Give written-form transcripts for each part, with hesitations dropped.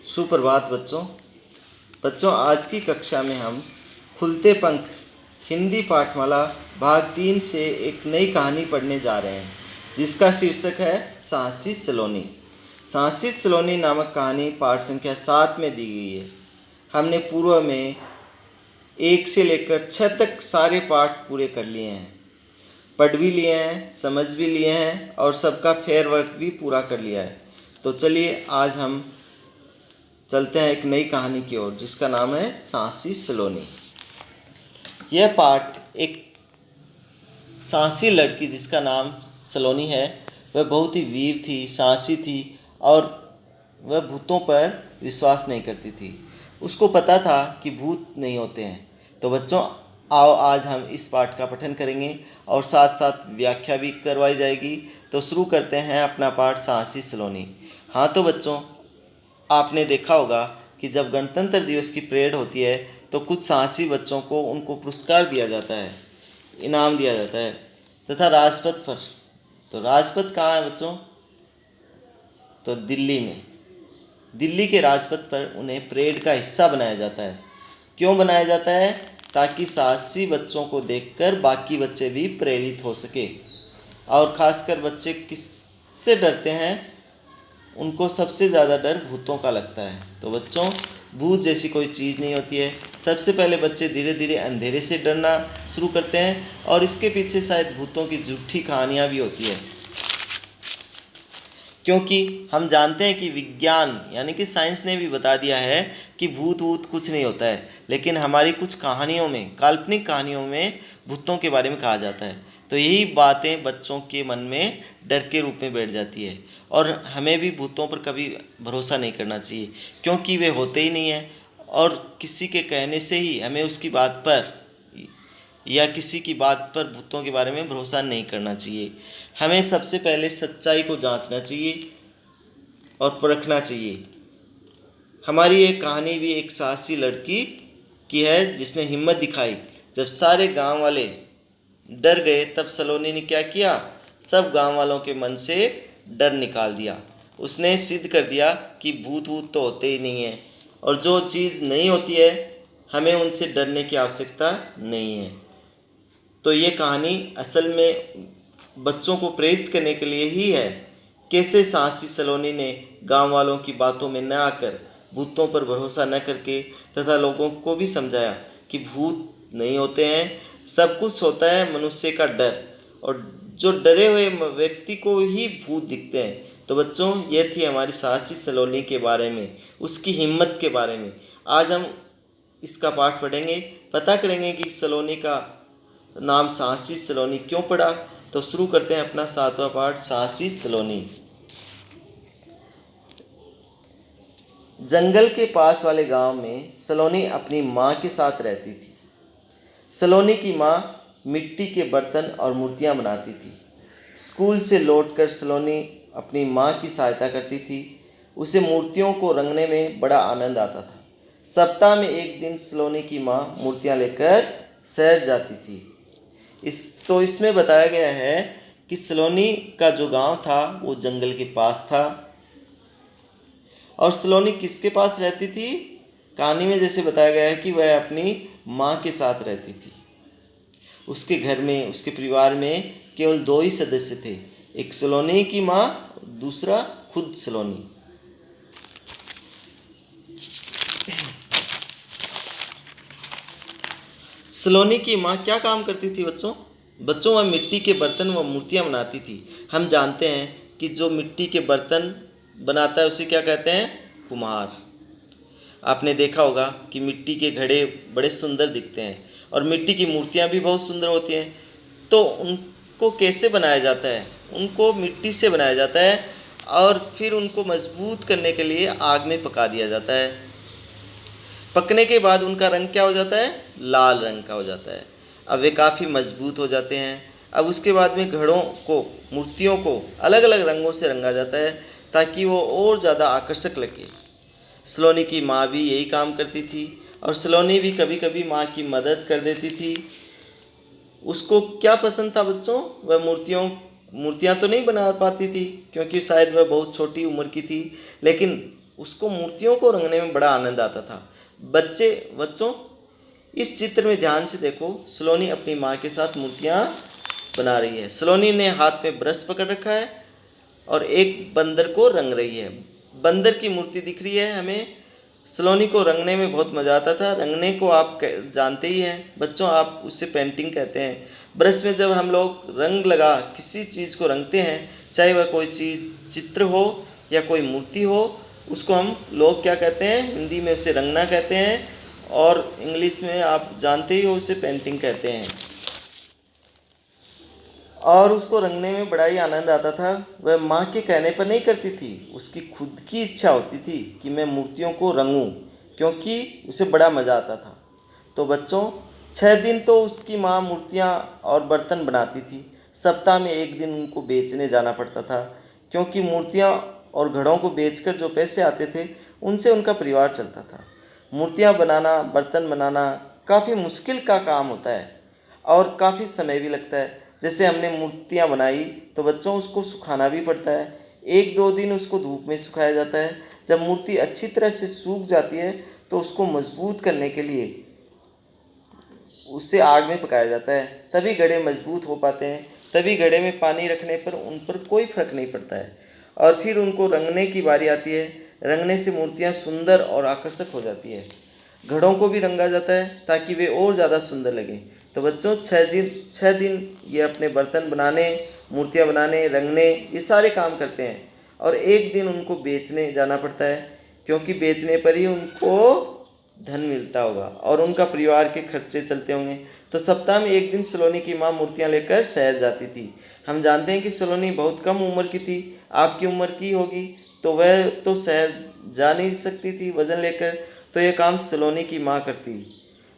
सुप्रभात बच्चों आज की कक्षा में हम खुलते पंख हिंदी पाठमाला भाग 3 से एक नई कहानी पढ़ने जा रहे हैं जिसका शीर्षक है साहसी सलोनी। साहसी सलोनी नामक कहानी पाठ संख्या 7 में दी गई है। हमने पूर्व में 1 से लेकर 6 तक सारे पाठ पूरे कर लिए हैं, पढ़ भी लिए हैं, समझ भी लिए हैं और सबका फेयर वर्क भी पूरा कर लिया है। तो चलिए आज हम चलते हैं एक नई कहानी की ओर जिसका नाम है साहसी सलोनी। यह पाठ एक साहसी लड़की जिसका नाम सलोनी है, वह बहुत ही वीर थी, साहसी थी और वह भूतों पर विश्वास नहीं करती थी। उसको पता था कि भूत नहीं होते हैं। तो बच्चों आओ आज हम इस पाठ का पठन करेंगे और साथ साथ व्याख्या भी करवाई जाएगी। तो शुरू करते हैं अपना पाठ साहसी सलोनी। हाँ तो बच्चों, आपने देखा होगा कि जब गणतंत्र दिवस की परेड होती है तो कुछ साहसी बच्चों को उनको पुरस्कार दिया जाता है, इनाम दिया जाता है। तथा राजपथ पर, तो राजपथ कहाँ है बच्चों? तो दिल्ली में। दिल्ली के राजपथ पर उन्हें परेड का हिस्सा बनाया जाता है। क्यों बनाया जाता है? ताकि साहसी बच्चों को देखकर बाकी बच्चे भी प्रेरित हो सके। और ख़ासकर बच्चे किससे डरते हैं? उनको सबसे ज़्यादा डर भूतों का लगता है। तो बच्चों, भूत जैसी कोई चीज़ नहीं होती है। सबसे पहले बच्चे धीरे धीरे अंधेरे से डरना शुरू करते हैं और इसके पीछे शायद भूतों की झूठी कहानियाँ भी होती है, क्योंकि हम जानते हैं कि विज्ञान यानी कि साइंस ने भी बता दिया है कि भूत वूत कुछ नहीं होता है। लेकिन हमारी कुछ कहानियों में, काल्पनिक कहानियों में भूतों के बारे में कहा जाता है। तो यही बातें बच्चों के मन में डर के रूप में बैठ जाती है और हमें भी भूतों पर कभी भरोसा नहीं करना चाहिए, क्योंकि वे होते ही नहीं हैं और किसी के कहने से ही हमें उसकी बात पर या किसी की बात पर भूतों के बारे में भरोसा नहीं करना चाहिए। हमें सबसे पहले सच्चाई को जांचना चाहिए और परखना चाहिए। हमारी ये कहानी भी एक साहसी लड़की की है जिसने हिम्मत दिखाई। जब सारे गांव वाले डर गए तब सलोनी ने क्या किया? सब गांव वालों के मन से डर निकाल दिया। उसने सिद्ध कर दिया कि भूत वूत तो होते ही नहीं है और जो चीज़ नहीं होती है हमें उनसे डरने की आवश्यकता नहीं है। तो ये कहानी असल में बच्चों को प्रेरित करने के लिए ही है। कैसे साहसी सलोनी ने गांव वालों की बातों में न आकर भूतों पर भरोसा न करके तथा लोगों को भी समझाया कि भूत नहीं होते हैं, सब कुछ होता है मनुष्य का डर, और जो डरे हुए व्यक्ति को ही भूत दिखते हैं। तो बच्चों, ये थी हमारी साहसी सलोनी के बारे में, उसकी हिम्मत के बारे में। आज हम इसका पाठ पढ़ेंगे, पता करेंगे कि सलोनी का नाम साहसी सलोनी क्यों पड़ा। तो शुरू करते हैं अपना 7वां पाठ साहसी सलोनी। जंगल के पास वाले गांव में सलोनी अपनी माँ के साथ रहती थी। सलोनी की माँ मिट्टी के बर्तन और मूर्तियाँ बनाती थी। स्कूल से लौटकर सलोनी अपनी माँ की सहायता करती थी। उसे मूर्तियों को रंगने में बड़ा आनंद आता था। सप्ताह में एक दिन सलोनी की माँ मूर्तियाँ लेकर शहर जाती थी। इसमें बताया गया है कि सलोनी का जो गांव था वो जंगल के पास था। और सलोनी किसके पास रहती थी? कहानी में जैसे बताया गया है कि वह अपनी माँ के साथ रहती थी। उसके घर में, उसके परिवार में केवल 2 ही सदस्य थे, एक सलोनी की माँ, दूसरा खुद सलोनी। सलोनी की माँ क्या काम करती थी बच्चों? वह मिट्टी के बर्तन व मूर्तियाँ बनाती थी। हम जानते हैं कि जो मिट्टी के बर्तन बनाता है उसे क्या कहते हैं? कुम्हार। आपने देखा होगा कि मिट्टी के घड़े बड़े सुंदर दिखते हैं और मिट्टी की मूर्तियाँ भी बहुत सुंदर होती हैं। तो उनको कैसे बनाया जाता है? उनको मिट्टी से बनाया जाता है और फिर उनको मजबूत करने के लिए आग में पका दिया जाता है। पकने के बाद उनका रंग क्या हो जाता है? लाल रंग का हो जाता है। अब वे काफ़ी मजबूत हो जाते हैं। अब उसके बाद में घड़ों को, मूर्तियों को अलग अलग रंगों से रंगा जाता है ताकि वो और ज़्यादा आकर्षक लगे। सलोनी की माँ भी यही काम करती थी और सलोनी भी कभी कभी माँ की मदद कर देती थी। उसको क्या पसंद था बच्चों? वह मूर्तियाँ तो नहीं बना पाती थी क्योंकि शायद वह बहुत छोटी उम्र की थी, लेकिन उसको मूर्तियों को रंगने में बड़ा आनंद आता था। बच्चों इस चित्र में ध्यान से देखो, सलोनी अपनी माँ के साथ मूर्तियाँ बना रही है। सलोनी ने हाथ में ब्रश पकड़ रखा है और एक बंदर को रंग रही है। बंदर की मूर्ति दिख रही है हमें। सलोनी को रंगने में बहुत मज़ा आता था। रंगने को आप जानते ही हैं बच्चों, आप उसे पेंटिंग कहते हैं। ब्रश में जब हम लोग रंग लगा किसी चीज़ को रंगते हैं, चाहे वह कोई चीज़ चित्र हो या कोई मूर्ति हो, उसको हम लोग क्या कहते हैं? हिंदी में उसे रंगना कहते हैं और इंग्लिश में आप जानते ही हो उसे पेंटिंग कहते हैं। और उसको रंगने में बड़ा ही आनंद आता था। वह माँ के कहने पर नहीं करती थी, उसकी खुद की इच्छा होती थी कि मैं मूर्तियों को रंगूं, क्योंकि उसे बड़ा मज़ा आता था। तो बच्चों 6 दिन तो उसकी माँ मूर्तियाँ और बर्तन बनाती थी। सप्ताह में 1 दिन उनको बेचने जाना पड़ता था, क्योंकि मूर्तियाँ और घड़ों को बेचकर जो पैसे आते थे उनसे उनका परिवार चलता था। मूर्तियाँ बनाना, बर्तन बनाना काफ़ी मुश्किल का काम होता है और काफ़ी समय भी लगता है। जैसे हमने मूर्तियाँ बनाई तो बच्चों उसको सुखाना भी पड़ता है। 1-2 दिन उसको धूप में सुखाया जाता है। जब मूर्ति अच्छी तरह से सूख जाती है तो उसको मजबूत करने के लिए उसे आग में पकाया जाता है, तभी घड़े मजबूत हो पाते हैं। तभी घड़े में पानी रखने पर उन पर कोई फर्क नहीं पड़ता है। और फिर उनको रंगने की बारी आती है। रंगने से मूर्तियाँ सुंदर और आकर्षक हो जाती है। घड़ों को भी रंगा जाता है ताकि वे और ज़्यादा सुंदर लगें। तो बच्चों 6 दिन ये अपने बर्तन बनाने, मूर्तियाँ बनाने, रंगने, ये सारे काम करते हैं। और 1 दिन उनको बेचने जाना पड़ता है, क्योंकि बेचने पर ही उनको धन मिलता होगा और उनका परिवार के खर्चे चलते होंगे। तो सप्ताह में 1 दिन सलोनी की माँ मूर्तियाँ लेकर शहर जाती थी। हम जानते हैं कि सलोनी बहुत कम उम्र की थी, आपकी उम्र की होगी, तो वह तो शहर जा नहीं सकती थी वज़न लेकर, तो यह काम सलोनी की माँ करती।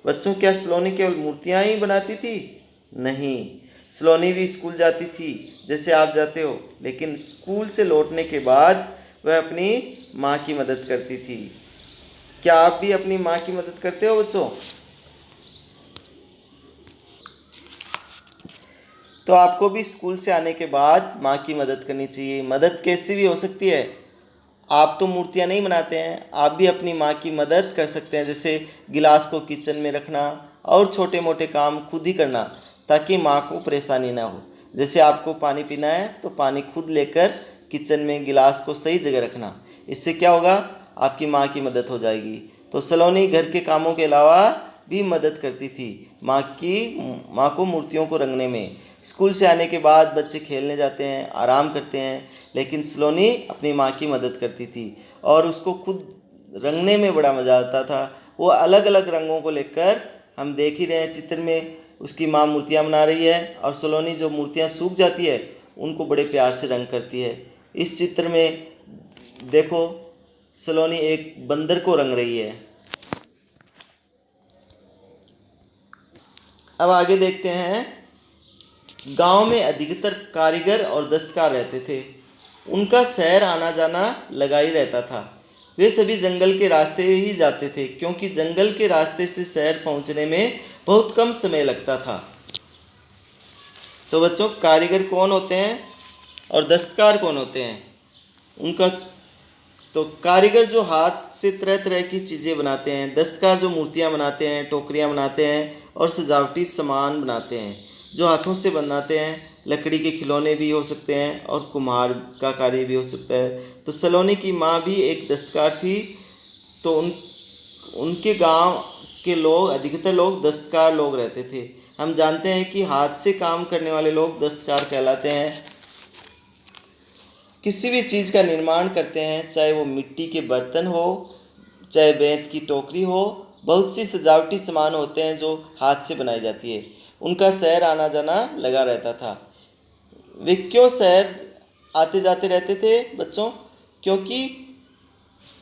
बच्चों क्या सलोनी केवल मूर्तियाँ ही बनाती थी? नहीं, सलोनी भी स्कूल जाती थी जैसे आप जाते हो, लेकिन स्कूल से लौटने के बाद वह अपनी माँ की मदद करती थी। क्या आप भी अपनी माँ की मदद करते हो बच्चों? तो आपको भी स्कूल से आने के बाद माँ की मदद करनी चाहिए। मदद कैसे भी हो सकती है। आप तो मूर्तियाँ नहीं बनाते हैं, आप भी अपनी माँ की मदद कर सकते हैं, जैसे गिलास को किचन में रखना और छोटे मोटे काम खुद ही करना, ताकि माँ को परेशानी ना हो। जैसे आपको पानी पीना है तो पानी खुद लेकर किचन में गिलास को सही जगह रखना। इससे क्या होगा? आपकी माँ की मदद हो जाएगी। तो सलोनी घर के कामों के अलावा भी मदद करती थी माँ को मूर्तियों को रंगने में। स्कूल से आने के बाद बच्चे खेलने जाते हैं, आराम करते हैं, लेकिन सलोनी अपनी माँ की मदद करती थी और उसको खुद रंगने में बड़ा मज़ा आता था। वो अलग अलग रंगों को लेकर, हम देख ही रहे हैं चित्र में, उसकी माँ मूर्तियाँ बना रही है और सलोनी जो मूर्तियाँ सूख जाती है उनको बड़े प्यार से रंग करती है। इस चित्र में देखो, सलोनी एक बंदर को रंग रही है। अब आगे देखते हैं। गांव में अधिकतर कारीगर और दस्तकार रहते थे। उनका शहर आना जाना लगा ही रहता था। वे सभी जंगल के रास्ते ही जाते थे, क्योंकि जंगल के रास्ते से शहर पहुंचने में बहुत कम समय लगता था। तो बच्चों, कारीगर कौन होते हैं और दस्तकार कौन होते हैं? उनका तो कारीगर जो हाथ से तरह तरह की चीज़ें बनाते हैं, दस्तकार जो मूर्तियाँ बनाते हैं, टोकरियाँ बनाते हैं और सजावटी सामान बनाते हैं जो हाथों से बनाते हैं। लकड़ी के खिलौने भी हो सकते हैं और कुम्हार का कार्य भी हो सकता है। तो सलोनी की माँ भी एक दस्तकार थी। तो उनके गांव के लोग, अधिकतर लोग दस्तकार लोग रहते थे। हम जानते हैं कि हाथ से काम करने वाले लोग दस्तकार कहलाते हैं। किसी भी चीज़ का निर्माण करते हैं, चाहे वो मिट्टी के बर्तन हो, चाहे बेंत की टोकरी हो, बहुत सी सजावटी सामान होते हैं जो हाथ से बनाई जाती है। उनका शहर आना जाना लगा रहता था। वे क्यों शहर आते जाते रहते थे बच्चों? क्योंकि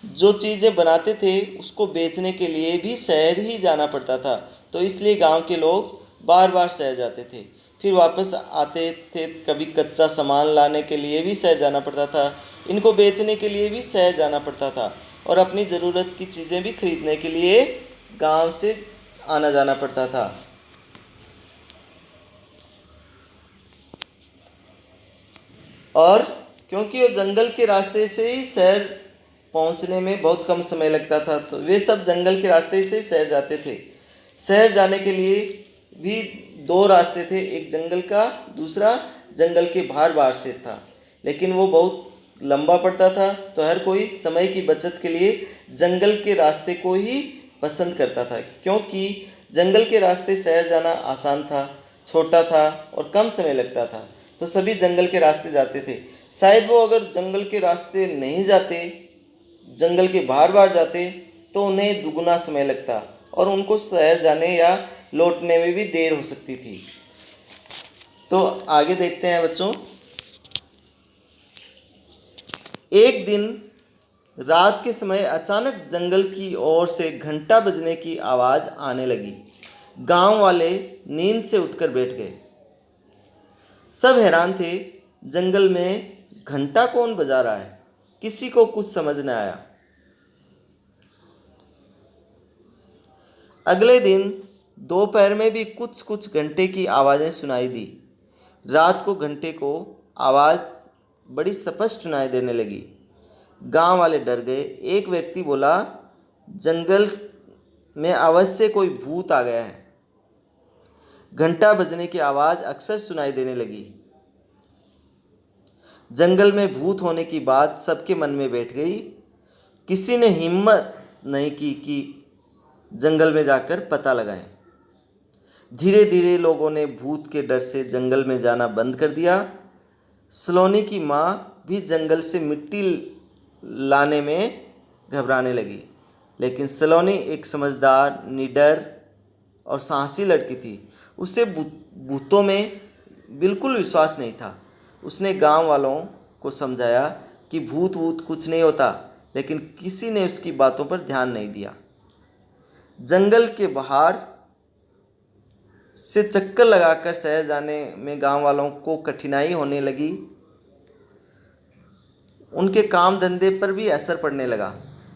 जो चीज़ें बनाते थे उसको बेचने के लिए भी शहर ही जाना पड़ता था। तो इसलिए गांव के लोग बार बार शहर जाते थे, फिर वापस आते थे। कभी कच्चा सामान लाने के लिए भी शहर जाना पड़ता था, इनको बेचने के लिए भी शहर जाना पड़ता था, और अपनी ज़रूरत की चीज़ें भी खरीदने के लिए गांव से आना जाना पड़ता था। और क्योंकि वो जंगल के रास्ते से ही शहर पहुंचने में बहुत कम समय लगता था, तो वे सब जंगल के रास्ते से शहर जाते थे। शहर जाने के लिए भी दो रास्ते थे, एक जंगल का, दूसरा जंगल के बाहर बाहर से था, लेकिन वो बहुत लंबा पड़ता था, तो हर कोई समय की बचत के लिए जंगल के रास्ते को ही पसंद करता था, क्योंकि जंगल के रास्ते शहर जाना आसान था, छोटा था और कम समय लगता था, तो सभी जंगल के रास्ते जाते थे। शायद वो अगर जंगल के रास्ते नहीं जाते, जंगल के बाहर बाहर जाते, तो उन्हें दुगना समय लगता और उनको शहर जाने या लौटने में भी देर हो सकती थी। तो आगे देखते हैं बच्चों। एक दिन रात के समय अचानक जंगल की ओर से घंटा बजने की आवाज़ आने लगी। गांव वाले नींद से उठकर बैठ गए। सब हैरान थे, जंगल में घंटा कौन बजा रहा है? किसी को कुछ समझ न आया। अगले दिन दोपहर में भी कुछ कुछ घंटे की आवाज़ें सुनाई दी। रात को घंटे को आवाज़ बड़ी स्पष्ट सुनाई देने लगी। गांव वाले डर गए। एक व्यक्ति बोला, जंगल में अवश्य कोई भूत आ गया है। घंटा बजने की आवाज़ अक्सर सुनाई देने लगी। जंगल में भूत होने की बात सबके मन में बैठ गई। किसी ने हिम्मत नहीं की कि जंगल में जाकर पता लगाएं। धीरे धीरे लोगों ने भूत के डर से जंगल में जाना बंद कर दिया। सलोनी की माँ भी जंगल से मिट्टी लाने में घबराने लगी, लेकिन सलोनी एक समझदार, निडर और साहसी लड़की थी। उसे भूतों में बिल्कुल विश्वास नहीं था। उसने गांव वालों को समझाया कि भूत वूत कुछ नहीं होता, लेकिन किसी ने उसकी बातों पर ध्यान नहीं दिया। जंगल के बाहर से चक्कर लगाकर शहर जाने में गांव वालों को कठिनाई होने लगी। उनके काम धंधे पर भी असर पड़ने लगा।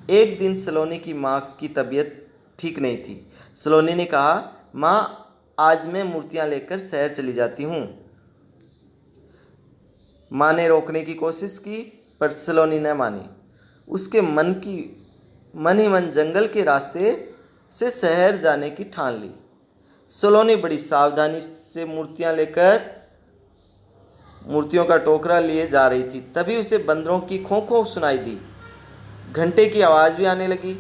एक दिन सलोनी की माँ की तबीयत ठीक नहीं थी। सलोनी ने कहा, माँ, आज मैं मूर्तियाँ लेकर शहर चली जाती हूँ। माँ ने रोकने की कोशिश की, पर सलोनी न मानी। उसके मन ही मन जंगल के रास्ते से शहर जाने की ठान ली। सलोनी बड़ी सावधानी से मूर्तियों का टोकरा लिए जा रही थी। तभी उसे बंदरों की खो खो सुनाई दी। घंटे की आवाज़ भी आने लगी।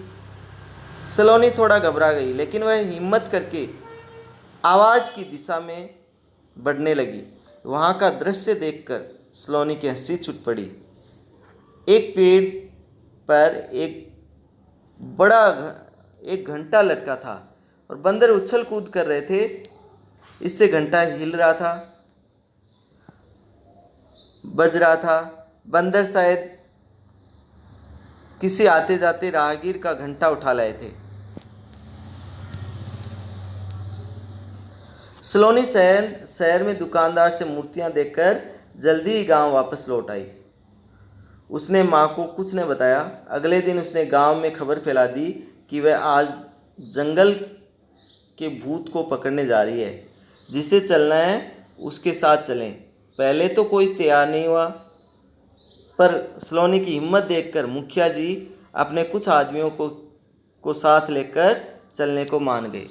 सलोनी थोड़ा घबरा गई, लेकिन वह हिम्मत करके आवाज़ की दिशा में बढ़ने लगी। वहाँ का दृश्य देखकर सलोनी की हंसी छूट पड़ी। एक पेड़ पर एक घंटा लटका था और बंदर उछल कूद कर रहे थे। इससे घंटा हिल रहा था, बज रहा था। बंदर शायद किसी आते जाते राहगीर का घंटा उठा लाए थे। सलोनी शहर में दुकानदार से मूर्तियां देखकर जल्दी ही गांव वापस लौट आई। उसने माँ को कुछ न बताया। अगले दिन उसने गांव में खबर फैला दी कि वह आज जंगल के भूत को पकड़ने जा रही है। जिसे चलना है उसके साथ चलें। पहले तो कोई तैयार नहीं हुआ, पर सलोनी की हिम्मत देखकर मुखिया जी अपने कुछ आदमियों को साथ लेकर चलने को मान गए।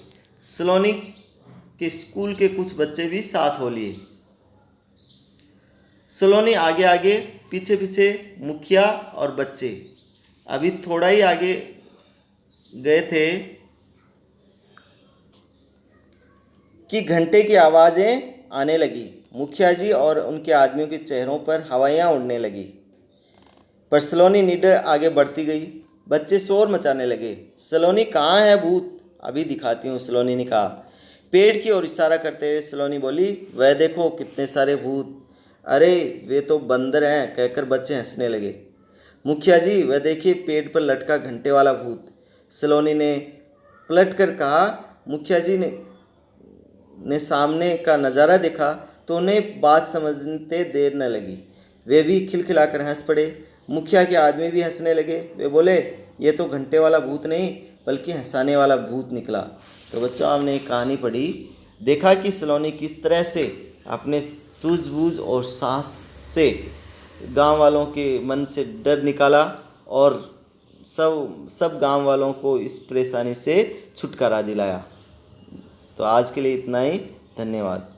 सलोनी के स्कूल के कुछ बच्चे भी साथ हो लिए। सलोनी आगे आगे, पीछे पीछे मुखिया और बच्चे। अभी थोड़ा ही आगे गए थे कि घंटे की आवाज़ें आने लगी। मुखिया जी और उनके आदमियों के चेहरों पर हवाइयाँ उड़ने लगी, पर सलोनी निडर आगे बढ़ती गई। बच्चे शोर मचाने लगे। सलोनी, कहाँ है भूत? अभी दिखाती हूँ, सलोनी ने कहा। पेड़ की ओर इशारा करते हुए सलोनी बोली, वह देखो कितने सारे भूत। अरे वे तो बंदर हैं, कहकर बच्चे हंसने लगे। मुखिया जी, वह देखिए पेड़ पर लटका घंटे वाला भूत। सलोनी ने पलट कर कहा। मुखिया जी ने सामने का नज़ारा देखा तो उन्हें बात समझते देर न लगी। वे भी खिलखिलाकर हंस पड़े। मुखिया के आदमी भी हंसने लगे। वे बोले, ये तो घंटे वाला भूत नहीं बल्कि हंसाने वाला भूत निकला। तो बच्चों, हमने एक कहानी पढ़ी, देखा कि सलोनी किस तरह से अपने सूझबूझ और साहस से गांव वालों के मन से डर निकाला और सब गांव वालों को इस परेशानी से छुटकारा दिलाया। तो आज के लिए इतना ही। धन्यवाद।